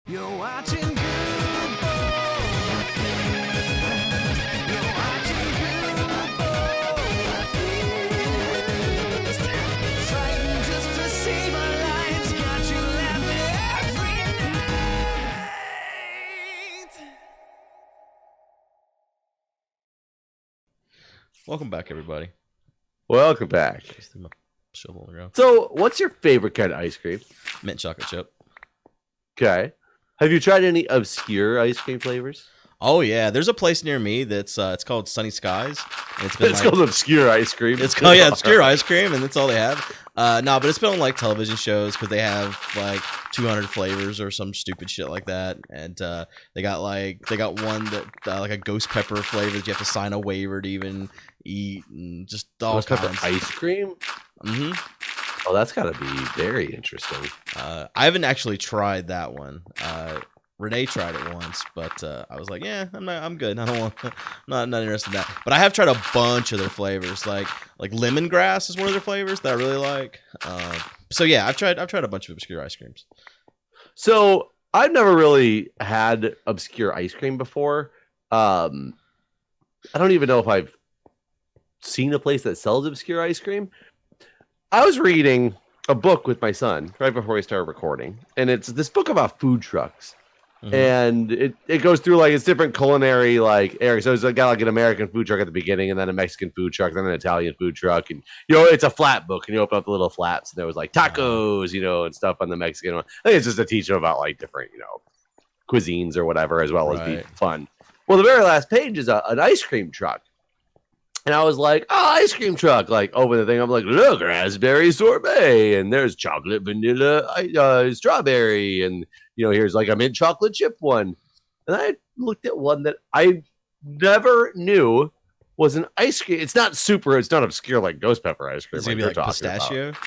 You're watching Guude. You're watching Guude. Fighting just to save our lives. Got you laughing every night. Welcome back, everybody. Welcome back. Just leave my shovel on the ground. So, what's your favorite kind of ice cream? Mint chocolate chip. Okay. Have you tried any obscure ice cream flavors? Oh yeah, there's a place near me that's it's called Sunny Skies. And it's been It's called obscure ice cream. It's called obscure ice cream, and that's all they have. No, but it's been on like television shows because they have like 200 flavors or some stupid shit like that, and they got one that like a ghost pepper flavor that you have to sign a waiver to even eat, and just all Ghost pepper kinds. ice cream? Mm-hmm. Oh, that's got to be very interesting. I haven't actually tried that one. Renee tried it once, but I was like, yeah, I'm good. I don't want, not interested in that. But I have tried a bunch of their flavors, like lemongrass is one of their flavors that I really like. So yeah, I've tried a bunch of obscure ice creams. So, I've never really had obscure ice cream before. I don't even know if I've seen a place that sells obscure ice cream. I was reading a book with my son right before we started recording, and it's this book about food trucks. Mm-hmm. And it goes through like it's different culinary like areas. So it's got like an American food truck at the beginning, and then a Mexican food truck, then an Italian food truck, and it's a flat book, and you open up the little flaps, and there was like tacos, and stuff on the Mexican one. I think it's just to teach them about like different cuisines or whatever, as well as be fun. Well, the very last page is an ice cream truck. And I was like, ice cream truck. Like, open the thing. I'm like, look, raspberry sorbet. And there's chocolate vanilla strawberry. And, here's like a mint chocolate chip one. And I looked at one that I never knew was an ice cream. It's not obscure like ghost pepper ice cream. It's going to be like pistachio? About.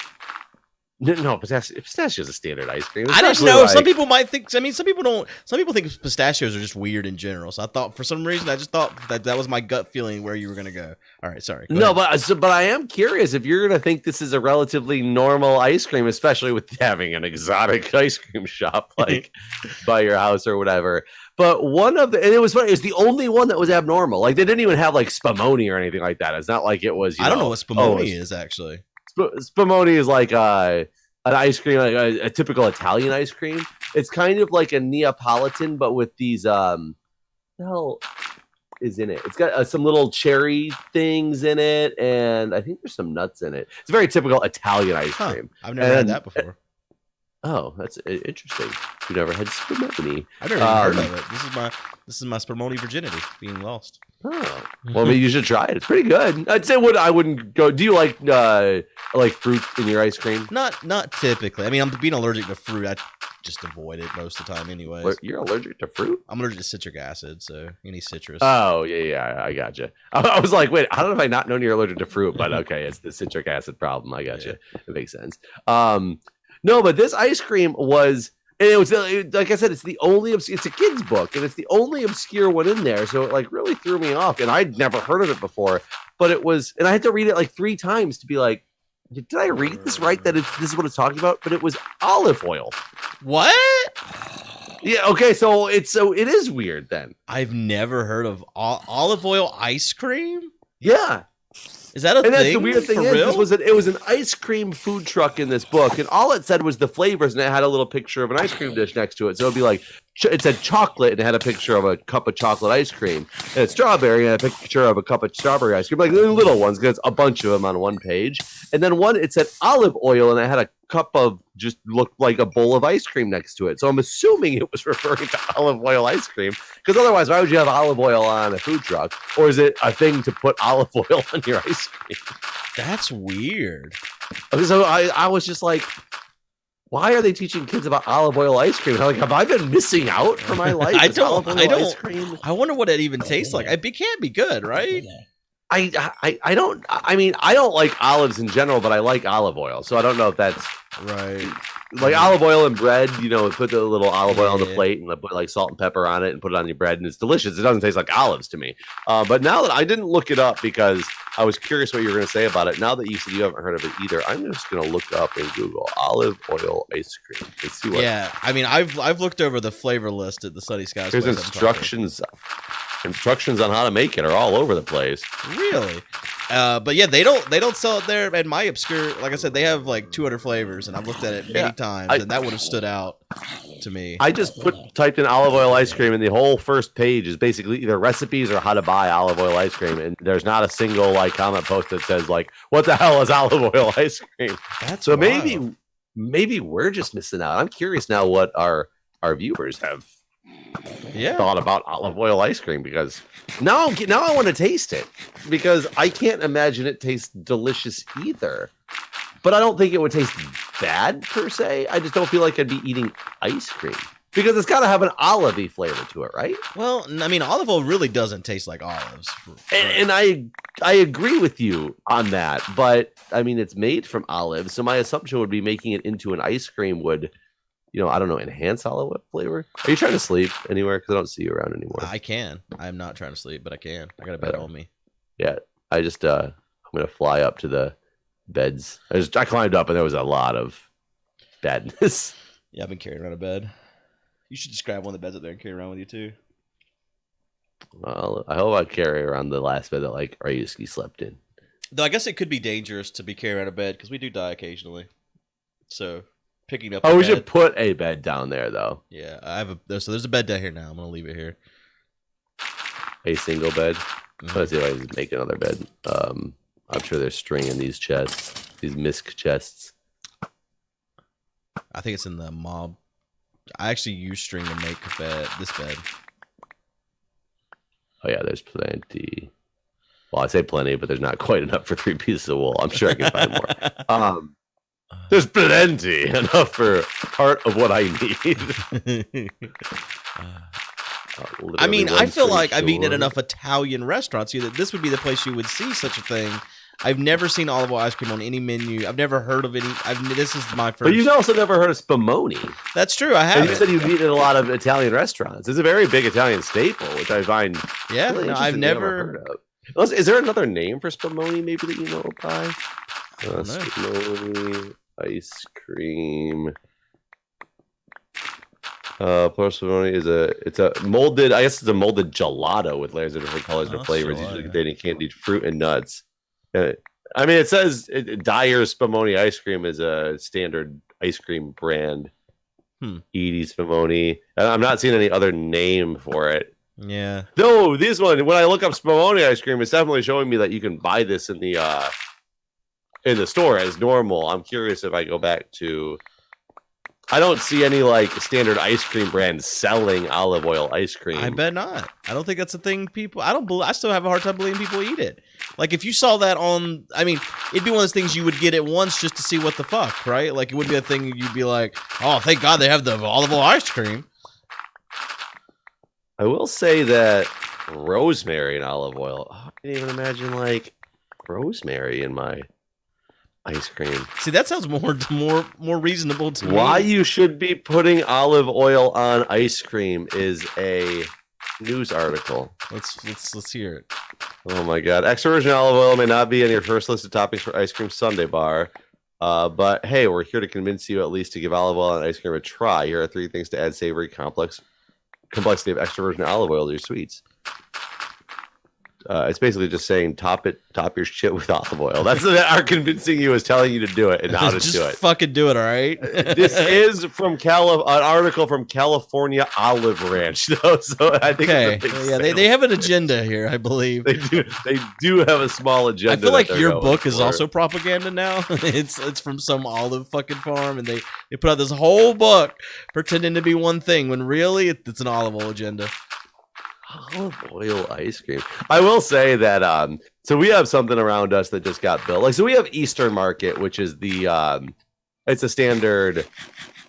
No, pistachio is a standard ice cream. I didn't know. Some people might think. I mean, some people don't. Some people think pistachios are just weird in general. So I thought, for some reason, I just thought that was my gut feeling where you were gonna go. All right, sorry. No, but I am curious if you're gonna think this is a relatively normal ice cream, especially with having an exotic ice cream shop like by your house or whatever. But and it was funny. It's the only one that was abnormal. Like they didn't even have like spumoni or anything like that. It's not like it was. I don't know what spumoni is actually. Spumoni is like an ice cream, like a typical Italian ice cream. It's kind of like a Neapolitan, but with these the hell is in it? It's got some little cherry things in it, and I think there's some nuts in it. It's a very typical Italian ice cream. I've never had that before. Oh, that's interesting. You never had spumoni. I've never even heard of it. This is my spumoni virginity being lost. Oh, well, maybe you should try it. It's pretty good. I'd say I wouldn't go. Do you like fruit in your ice cream? Not typically. I mean, I'm being allergic to fruit. I just avoid it most of the time, anyways. You're allergic to fruit? I'm allergic to citric acid, so any citrus. Oh yeah, I gotcha. I was like, wait, how did I not know you're allergic to fruit? But okay, it's the citric acid problem. I gotcha. Yeah. It makes sense. No, but this ice cream was. And it was like I said, it's a kid's book, and it's the only obscure one in there. So it like really threw me off, and I'd never heard of it before. But it was, and I had to read it like 3 times to be like, did I read this right? This is what it's talking about. But it was olive oil. What? Yeah. Okay. So it is weird then. I've never heard of olive oil ice cream. Yeah. Is that a thing? And that's the weird thing real? It was an ice cream food truck in this book, and all it said was the flavors, and it had a little picture of an ice cream dish next to it. So it'd be like, it said chocolate, and it had a picture of a cup of chocolate ice cream, and it's strawberry, and a picture of a cup of strawberry ice cream, like little ones, because a bunch of them on one page. And then it said olive oil, and it had a cup of just looked like a bowl of ice cream next to it. So I'm assuming it was referring to olive oil ice cream, because otherwise, why would you have olive oil on a food truck? Or is it a thing to put olive oil on your ice cream? That's weird. So I was just like, why are they teaching kids about olive oil ice cream? Like, have I been missing out for my life? Ice cream? I wonder what it even tastes like. It can't be good, right? I don't. I mean, I don't like olives in general, but I like olive oil. So I don't know if that's right. Like olive oil and bread, put the little olive oil on the plate and put like salt and pepper on it and put it on your bread, and it's delicious. It doesn't taste like olives to me. But now that I didn't look it up because I was curious what you were going to say about it. Now that you said you haven't heard of it either, I'm just going to look up in Google olive oil ice cream and see what. Yeah, I mean, I've looked over the flavor list at the Sunny Skies. There's place instructions on how to make it are all over the place. Really? But yeah, they don't sell it there. And my obscure, like I said, they have like 200 flavors, and I've looked at it many times, and that would have stood out to me. I just typed in olive oil ice cream, and the whole first page is basically either recipes or how to buy olive oil ice cream, and there's not a single like comment post that says like, "What the hell is olive oil ice cream?" That's so wild. maybe we're just missing out. I'm curious now what our viewers have thought about olive oil ice cream, because now I want to taste it, because I can't imagine it tastes delicious either. But I don't think it would taste bad per se. I just don't feel like I'd be eating ice cream, because it's got to have an olivey flavor to it, right? Well, I mean, olive oil really doesn't taste like olives. And I agree with you on that. But I mean, it's made from olives, so my assumption would be making it into an ice cream would, I don't know, enhance olive oil flavor. Are you trying to sleep anywhere? Because I don't see you around anymore. I can. I'm not trying to sleep, but I can. I got a bed on me. Yeah, I just I'm gonna fly up to the beds. I climbed up and there was a lot of badness. Yeah, I've been carrying around a bed. You should just grab one of the beds up there and carry around with you too. Well, I hope I carry around the last bed that like Ryuski slept in. Though I guess it could be dangerous to be carrying around a bed because we do die occasionally. So picking up. Oh, we should put a bed down there though. Yeah, I have so there's a bed down here now. I'm gonna leave it here. A single bed. Let's see if I can make another bed. I'm sure there's string in these chests, these misc chests. I think it's in the mob. I actually use string to make this bed. Oh yeah, there's plenty. Well, I say plenty, but there's not quite enough for 3 pieces of wool. I'm sure I can find more. There's plenty, enough for part of what I need. I mean, I feel like I've eaten at enough Italian restaurants here that this would be the place you would see such a thing. I've never seen olive oil ice cream on any menu. I've never heard of any. This is my first. But you've also never heard of spamoni. That's true. I have. And you said you've eaten at a lot of Italian restaurants. It's a very big Italian staple, which I find. Yeah, really I've never heard of. Is there another name for spamoni maybe that you know by? Spumoni ice cream. Spumoni is it's a molded. I guess it's a molded gelato with layers of different colors and flavors, usually containing candied fruit and nuts. I mean, it says Dyer's Spumoni ice cream is a standard ice cream brand. Edie's Spumoni. I'm not seeing any other name for it. Yeah. No, this one. When I look up Spumoni ice cream, it's definitely showing me that you can buy this in the store as normal. I'm curious if I go back to. I don't see any like standard ice cream brands selling olive oil ice cream. I bet not. I don't think that's a thing people. I still have a hard time believing people eat it. Like if you saw that on, I mean, it'd be one of those things you would get it once just to see what the fuck, right? Like it would be a thing you'd be like, oh, thank God they have the olive oil ice cream. I will say that rosemary and olive oil. I can't even imagine like rosemary in my ice cream. See, that sounds more reasonable to me. Why you should be putting olive oil on ice cream is a news article. Let's hear it. Oh my God! Extra virgin olive oil may not be on your first list of toppings for ice cream sundae bar, but hey, we're here to convince you at least to give olive oil and ice cream a try. Here are 3 things to add savory complexity of extra virgin olive oil to your sweets. It's basically just saying top your shit with olive oil. That's what our convincing you is telling you to do it and how to do it. Fucking do it, all right? This is from an article from California Olive Ranch, though. So I think they have an agenda here, I believe. They do have a small agenda. I feel like your book is also propaganda now. It's from some olive fucking farm, and they put out this whole book pretending to be one thing when really it's an olive oil agenda. Olive oil ice cream. I will say that so we have something around us that just got built. Like so we have Eastern Market, which is the it's a standard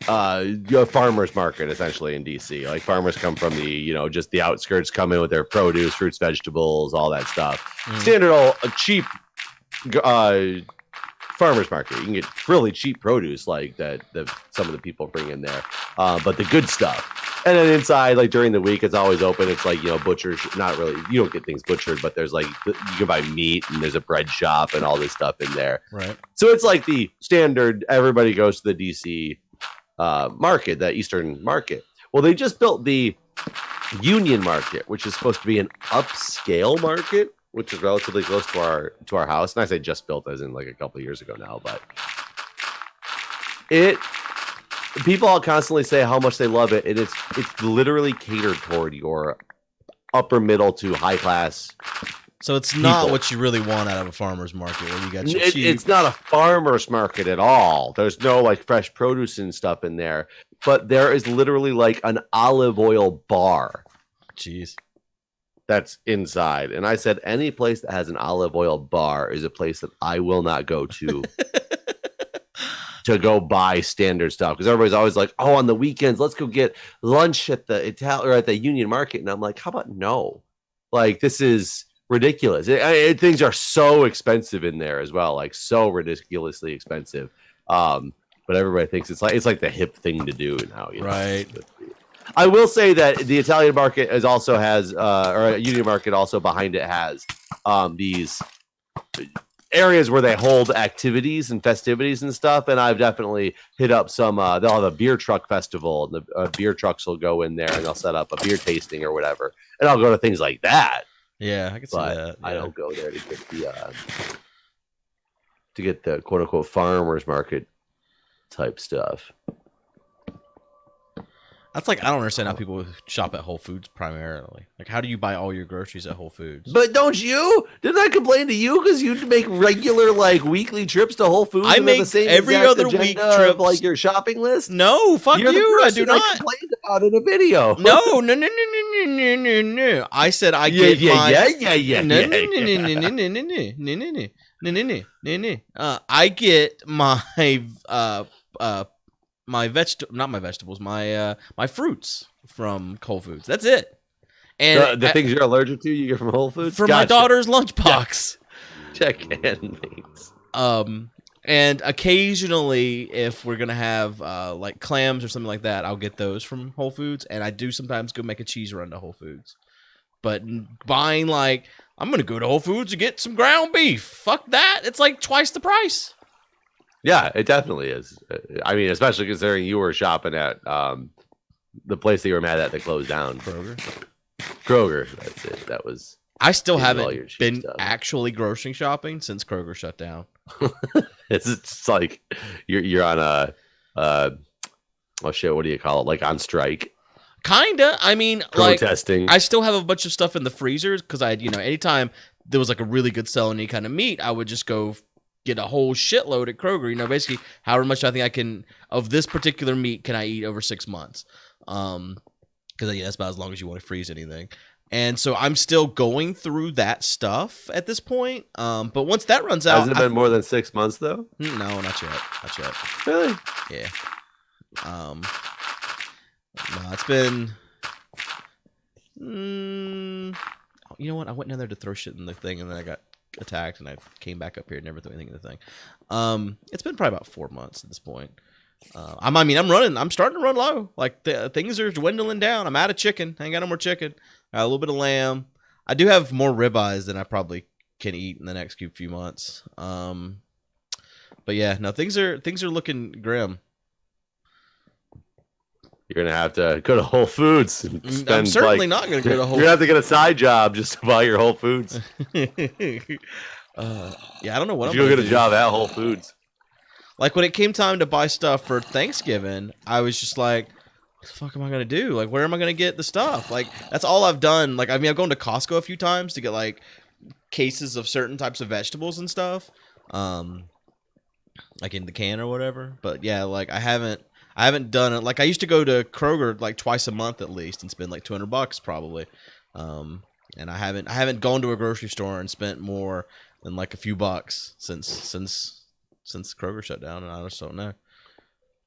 farmers market essentially in DC. Like farmers come from the, just the outskirts, come in with their produce, fruits, vegetables, all that stuff. Standard cheap farmers market. You can get really cheap produce like that some of the people bring in there. But the good stuff. And then inside, like during the week, it's always open. It's like, butchers, not really, you don't get things butchered, but there's like, you can buy meat and there's a bread shop and all this stuff in there. Right. So it's like the standard, everybody goes to the DC market, that Eastern market. Well, they just built the Union Market, which is supposed to be an upscale market, which is relatively close to our house. And I say just built as in like a couple of years ago now, but people all constantly say how much they love it, and it's literally catered toward your upper middle to high class. So it's not what you really want out of a farmer's market where you got your cheap. It's not a farmer's market at all. There's no like fresh produce and stuff in there, but there is literally like an olive oil bar. Jeez. That's inside. And I said, any place that has an olive oil bar is a place that I will not go to. To go buy standard stuff, because everybody's always like, oh, on the weekends, let's go get lunch at the Italian or at the Union Market, and I'm like, how about no? Like, this is ridiculous. Things are so expensive in there as well, like so ridiculously expensive. But everybody thinks it's like the hip thing to do now, right? I will say that the Italian market also has, or Union Market also behind it has these areas where they hold activities and festivities and stuff, and I've definitely hit up some. They'll have a beer truck festival, and the beer trucks will go in there and they'll set up a beer tasting or whatever, and I'll go to things like that. Yeah, I can see that. Yeah. I don't go there to get the quote unquote farmers market type stuff. That's like, I don't understand how people shop at Whole Foods primarily. Like, how do you buy all your groceries at Whole Foods? But don't you? Didn't I complain to you because you make regular like weekly trips to Whole Foods? I make the same every other week trip, like your shopping list. No, fuck You're you. I do not. I complained about in a video. No. I said I get I get my fruits from Whole Foods. That's it. And the things you're allergic to, you get from Whole Foods? For my daughter's lunchbox. Check in, mates. And occasionally, if we're gonna have like clams or something like that, I'll get those from Whole Foods. And I do sometimes go make a cheese run to Whole Foods. But buying like, I'm gonna go to Whole Foods to get some ground beef. Fuck that. It's like twice the price. Yeah, it definitely is. I mean, especially considering you were shopping at the place that you were mad at that closed down. Kroger. That's it. That was. I still haven't been actually grocery shopping since Kroger shut down. It's like you're on a oh shit, what do you call it? Like on strike. Kinda. I mean, protesting. Like, I still have a bunch of stuff in the freezers because anytime there was like a really good sell on any kind of meat, I would just go get a whole shitload at Kroger. Basically, however much I think I can of this particular meat can I eat over 6 months. Because that's about as long as you want to freeze anything. And so I'm still going through that stuff at this point. But once that runs out, has it been more than 6 months though? No, not yet. Really? Yeah. No, it's been. You know what? I went down there to throw shit in the thing, and then I got attacked, and I came back up here and never threw anything in the thing. It's been probably about 4 months at this point. I'm starting to run low. Like things are dwindling down. I'm out of chicken. I ain't got no more chicken. I got a little bit of lamb. I do have more ribeyes than I probably can eat in the next few months. But yeah, no, things are looking grim. You're gonna have to go to Whole Foods. And I'm certainly not gonna go to Whole Foods. You're gonna have to get a side job just to buy your Whole Foods. Yeah, I don't know what I'm gonna get a job at Whole Foods. Like when it came time to buy stuff for Thanksgiving, I was just like, what the fuck am I going to do? Like, where am I going to get the stuff? Like, that's all I've done. Like, I mean, I've gone to Costco a few times to get like cases of certain types of vegetables and stuff. Like in the can or whatever. But yeah, like I haven't done it. Like I used to go to Kroger like twice a month at least and spend like $200 probably. And I haven't gone to a grocery store and spent more than like a few bucks since Kroger shut down, and I just don't know.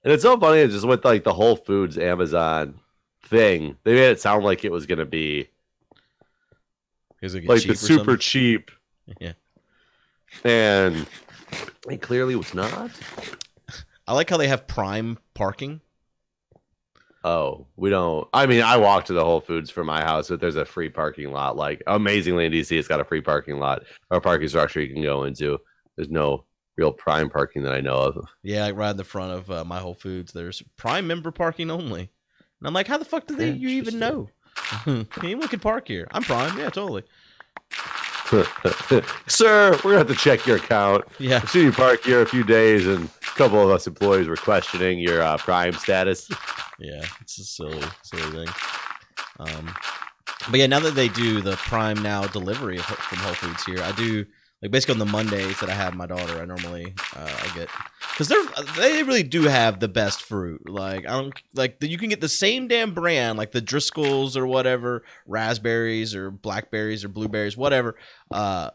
And it's so funny, just with like the Whole Foods Amazon thing, they made it sound like it was gonna be like the super cheap. Yeah. And it clearly was not. I like how they have Prime parking. Oh, we don't. I mean, I walk to the Whole Foods from my house, but there's a free parking lot. Like, amazingly in DC, it's got a free parking lot or parking structure you can go into. There's no real Prime parking that I know of. Yeah, like right in the front of my Whole Foods, there's Prime member parking only. And I'm like, how the fuck do you even know? Anyone can park here. I'm Prime. Yeah, totally. Sir, we're going to have to check your account. Yeah. I've seen you park here a few days, and a couple of us employees were questioning your Prime status. Yeah, it's a silly thing. But yeah, now that they do the Prime Now delivery from Whole Foods here, I do like basically on the Mondays that I have my daughter. I normally I get because they really do have the best fruit. Like I don't like you can get the same damn brand like the Driscolls or whatever, raspberries or blackberries or blueberries, whatever,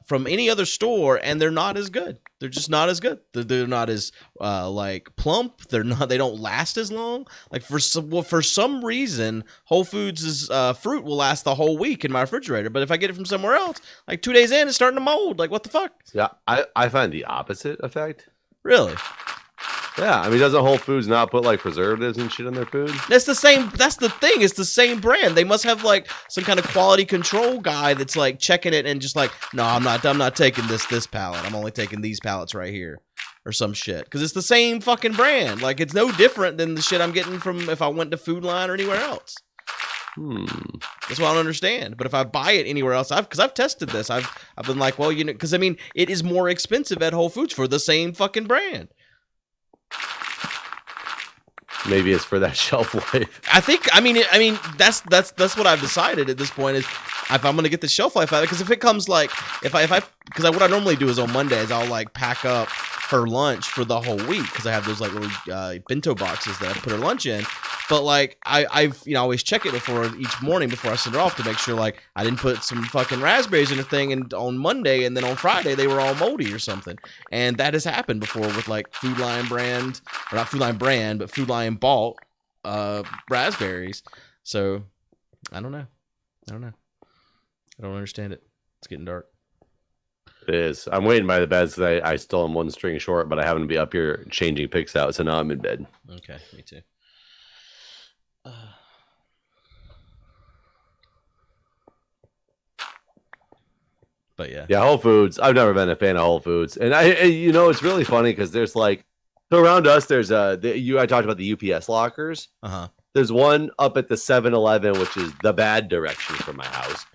from any other store, and they're not as good. They're just not as good. They're not as like plump. They don't last as long. Like for some reason, Whole Foods' fruit will last the whole week in my refrigerator. But if I get it from somewhere else, like 2 days in, it's starting to mold. Like what the fuck? Yeah, I find the opposite effect. Really? Yeah, I mean, doesn't Whole Foods not put like preservatives and shit in their food? That's the same. That's the thing. It's the same brand. They must have like some kind of quality control guy that's like checking it and just like, no, I'm not taking this pallet. I'm only taking these pallets right here, or some shit. Because it's the same fucking brand. Like it's no different than the shit I'm getting from if I went to Food Line or anywhere else. That's what I don't understand. But if I buy it anywhere else, because I've tested this, I've been like, well, because I mean, it is more expensive at Whole Foods for the same fucking brand. Maybe it's for that shelf life. I mean that's what I've decided at this point is if I'm gonna get the shelf life out of it, because if it comes like because what I normally do is on Mondays I'll like pack up her lunch for the whole week because I have those like little bento boxes that I put her lunch in. But like I've always check it before each morning before I send her off to make sure like I didn't put some fucking raspberries in a thing and on Monday and then on Friday they were all moldy or something. And that has happened before with like Food Line brand, or not Food Line brand, but Food Line bought raspberries. So I don't know. I don't understand it. It's getting dark. It is. I'm waiting by the bed because I still am one string short, but I happen to be up here changing picks out, so now I'm in bed. Okay, me too. But yeah, Whole Foods. I've never been a fan of Whole Foods, and it's really funny because there's like, so around us, there's I talked about the UPS lockers. There's one up at the 7-Eleven, which is the bad direction from my house,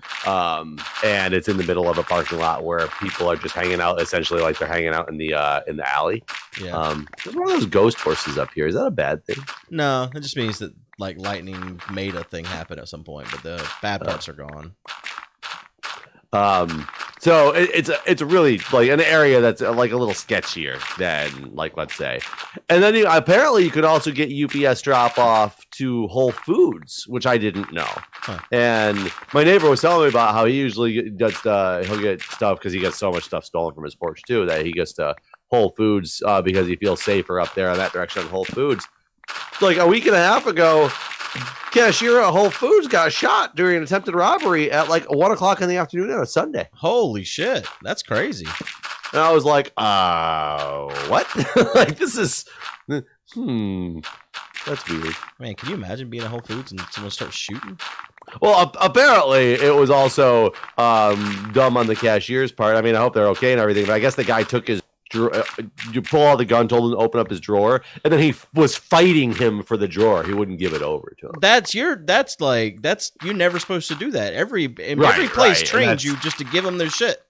and it's in the middle of a parking lot where people are just hanging out, essentially like they're hanging out in the alley. Yeah. There's one of those ghost horses up here. Is that a bad thing? No, it just means that like lightning made a thing happen at some point, but the bad parts are gone. So it's really like an area that's like a little sketchier than like, let's say, and then apparently you could also get UPS drop off to Whole Foods, which I didn't know. And my neighbor was telling me about how he usually does he'll get stuff because he gets so much stuff stolen from his porch too that he gets to Whole Foods because he feels safer up there in that direction of Whole Foods. Like a week and a half ago, cashier at Whole Foods got shot during an attempted robbery at like 1:00 in the afternoon on a Sunday. Holy shit, that's crazy. And I was like, what? Like this is, that's weird. Man, can you imagine being at Whole Foods and someone starts shooting? Well, apparently it was also dumb on the cashier's part. I mean, I hope they're okay and everything, but I guess the guy took his you pull out the gun, told him to open up his drawer, and then he was fighting him for the drawer. He wouldn't give it over to him. That's you're never supposed to do that. Every place trains you just to give them their shit.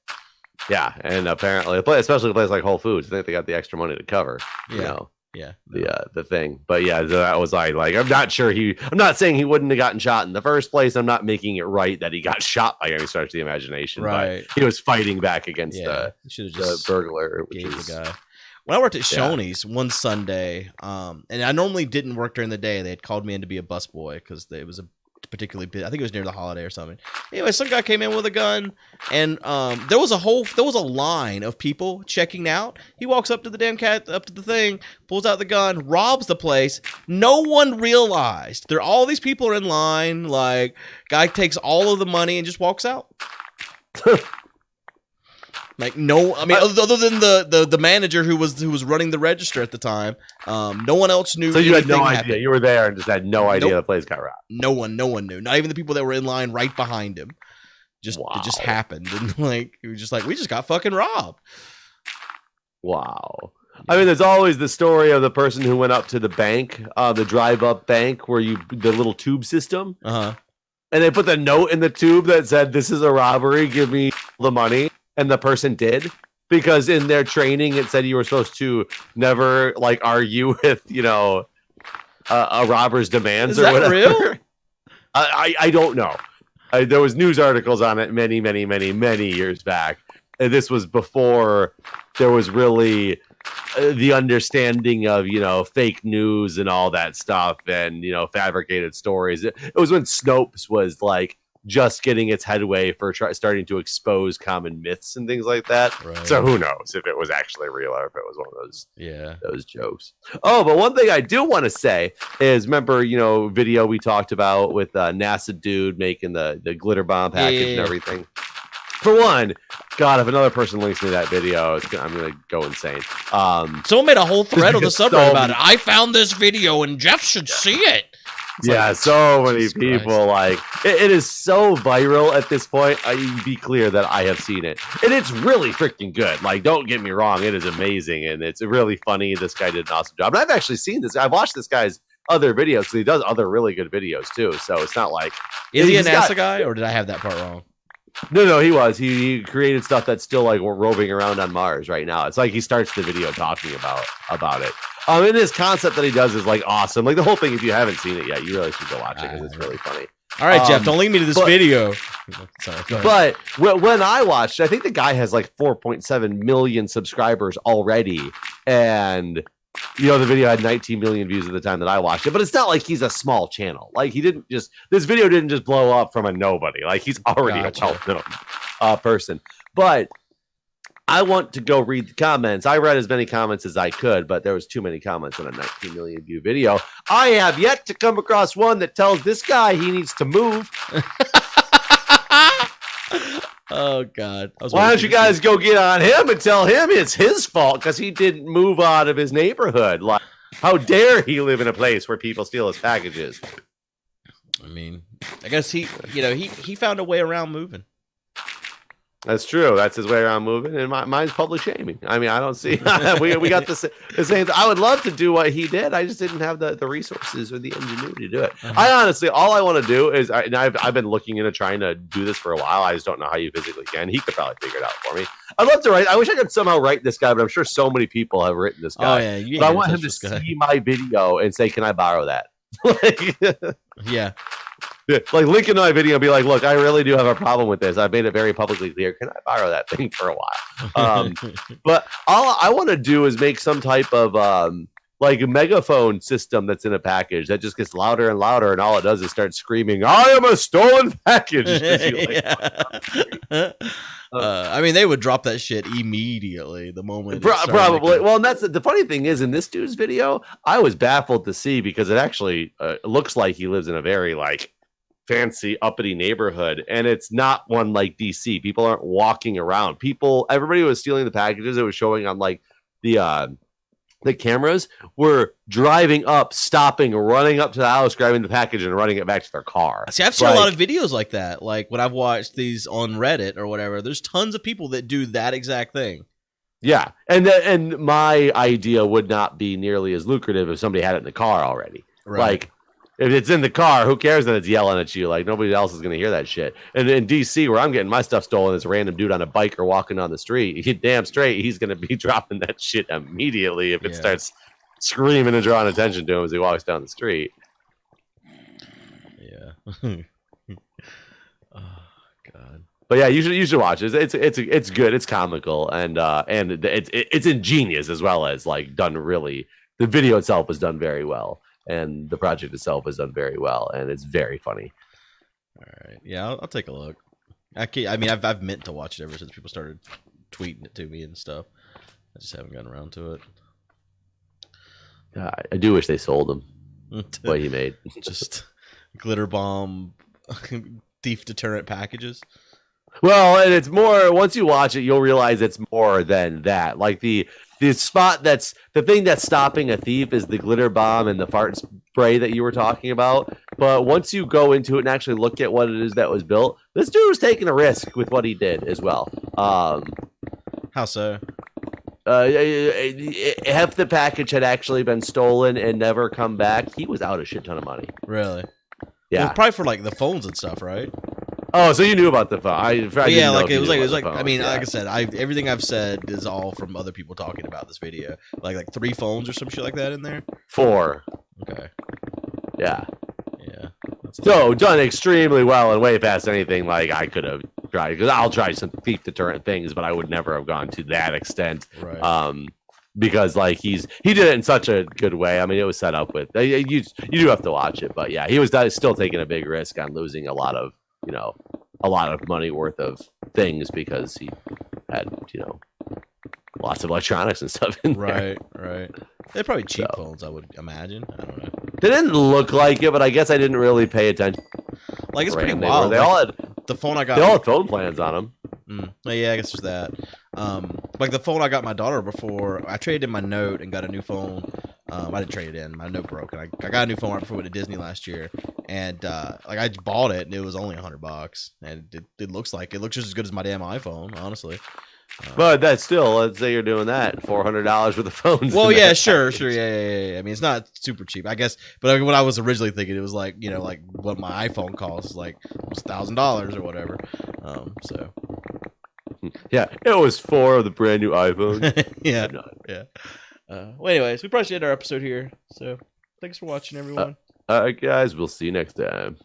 Yeah, and apparently, especially a place like Whole Foods, I think they got the extra money to cover. The thing. But yeah, that was like I'm not sure I'm not saying he wouldn't have gotten shot in the first place. I'm not making it right that he got shot by any stretch of the imagination. Right. But he was fighting back against the burglar. The guy. When I worked at Shoney's one Sunday, and I normally didn't work during the day, they had called me in to be a busboy because it was a particularly big, I think it was near the holiday or something. Anyway, some guy came in with a gun, and there was a line of people checking out. He walks up to the damn up to the thing, pulls out the gun, robs the place. No one realized all these people are in line. Like, guy takes all of the money and just walks out. Like no, I mean, other than the manager who was running the register at the time, no one else knew. So you had no anything idea. happened. You were there and just had no idea Nope. the place got robbed. No one knew. Not even the people that were in line right behind him. It just happened, and like it was just like we just got fucking robbed. Wow. I mean, there's always the story of the person who went up to the bank, the drive-up bank, where the little tube system, Uh-huh. and they put the note in the tube that said, "This is a robbery. Give me the money," and the person did. Because in their training, it said you were supposed to never like argue with, a robber's demands Is or that whatever. real? I don't know. There was news articles on it many years back. And this was before there was really the understanding of, fake news and all that stuff and, fabricated stories. It was when Snopes was like just getting its headway for starting to expose common myths and things like that. Right. So who knows if it was actually real or if it was one of those jokes. Oh, but one thing I do want to say is, remember, video we talked about with NASA dude making the glitter bomb package and everything. For one, God, if another person links me that video, I'm gonna go insane. Someone made a whole thread on the so subreddit about it. I found this video and Jeff should see it. It's yeah, like, so many Jesus people like it is so viral at this point. Be clear that I have seen it, and it's really freaking good. Like, don't get me wrong, it is amazing and it's really funny. This guy did an awesome job, and I've actually seen this. I've watched this guy's other videos because he does other really good videos too. So it's not like Is he a NASA guy, or did I have that part wrong? No, he was. He created stuff that's still like roving around on Mars right now. It's like he starts the video talking about it. And his concept that he does is like awesome. Like the whole thing, if you haven't seen it yet, you really should go watch it because it's really funny. All right, Jeff, don't link me to this video. Sorry, go ahead. But when I watched, I think the guy has like 4.7 million subscribers already. And the video had 19 million views at the time that I watched it, but it's not like he's a small channel. Like this video didn't just blow up from a nobody. Like he's already a well-known person. But I want to go read the comments. I read as many comments as I could, but there was too many comments on a 19 million view video. I have yet to come across one that tells this guy he needs to move. Oh God! Why don't you guys go get on him and tell him it's his fault because he didn't move out of his neighborhood? Like, how dare he live in a place where people steal his packages? I mean, I guess he found a way around moving. That's true. That's his way around moving, and mine's public shaming. I mean, I don't see we got the same. I would love to do what he did. I just didn't have the resources or the ingenuity to do it. I honestly, all I want to do is, I've been looking into trying to do this for a while. I just don't know how you physically can. He could probably figure it out for me. I'd love to write. I wish I could somehow write this guy, but I'm sure so many people have written this guy. Oh yeah, but I want him to see my video and say, "Can I borrow that?" Yeah. Like link in my video and be like, look, I really do have a problem with this. I've made it very publicly clear. Can I borrow that thing for a while? But all I want to do is make some type of like a megaphone system that's in a package that just gets louder and louder, and all it does is start screaming, "I am a stolen package." I mean, they would drop that shit immediately the moment. Probably. Well, and that's the funny thing is, in this dude's video, I was baffled to see because it actually looks like he lives in a very like fancy uppity neighborhood, and it's not one like DC. People aren't walking around. Everybody was stealing the packages. It was showing on like the cameras were driving up, stopping, running up to the house, grabbing the package, and running it back to their car. See, I've seen a lot of videos like that. Like when I've watched these on Reddit or whatever, there's tons of people that do that exact thing. Yeah, and my idea would not be nearly as lucrative if somebody had it in the car already. Right. Like, if it's in the car, who cares that it's yelling at you? Like, nobody else is going to hear that shit. And in DC, where I'm getting my stuff stolen, this random dude on a bike or walking down the street, he damn straight, he's going to be dropping that shit immediately if it starts screaming and drawing attention to him as he walks down the street. Yeah. Oh, God. But yeah, you should watch it. It's good. It's comical and it's ingenious as well as like done really. The video itself is done very well. And the project itself is done very well, and it's very funny. All right, yeah, I'll take a look. I mean, I've meant to watch it ever since people started tweeting it to me and stuff. I just haven't gotten around to it. I do wish they sold him. What he made, just glitter bomb thief deterrent packages. Well, and it's more, once you watch it, you'll realize it's more than that. Like the spot that's the thing that's stopping a thief is the glitter bomb and the fart spray that you were talking about. But once you go into it and actually look at what it is that was built, this dude was taking a risk with what he did as well. How so? If the package had actually been stolen and never come back, he was out a shit ton of money. Really? Yeah. Well, probably for like the phones and stuff, right? Oh, so you knew about the phone? Yeah, like it was like I mean, like I said, everything I've said is all from other people talking about this video. Like 3 phones or some shit like that in there. 4. Okay. Yeah. Yeah. So done extremely well and way past anything like I could have tried. Because I'll try some thief deterrent things, but I would never have gone to that extent. Right. Because like he did it in such a good way. I mean, it was set up with you do have to watch it, but yeah, he was still taking a big risk on losing a lot of money worth of things because he had lots of electronics and stuff in there. Right. They're probably cheap phones, I would imagine. I don't know. They didn't look like it, but I guess I didn't really pay attention. Like it's pretty They wild. They all had the phone I got. They all had phone plans on them. Yeah, I guess there's that. Like the phone I got my daughter before, I traded in my Note and got a new phone. I didn't trade it in. My Note broke, and I got a new phone right before we went to Disney last year. And like I bought it, and it was only $100, and it looks just as good as my damn iPhone, honestly. But that's still, let's say you're doing that, $400 worth of phones. Well, yeah, sure, yeah. I mean, it's not super cheap, I guess. But what I was originally thinking, it was like like what my iPhone costs, like almost $1,000 or whatever. So yeah, it was 4 of the brand new iPhone. yeah. Well, anyways, we probably should end our episode here. So thanks for watching, everyone. All right, guys, we'll see you next time.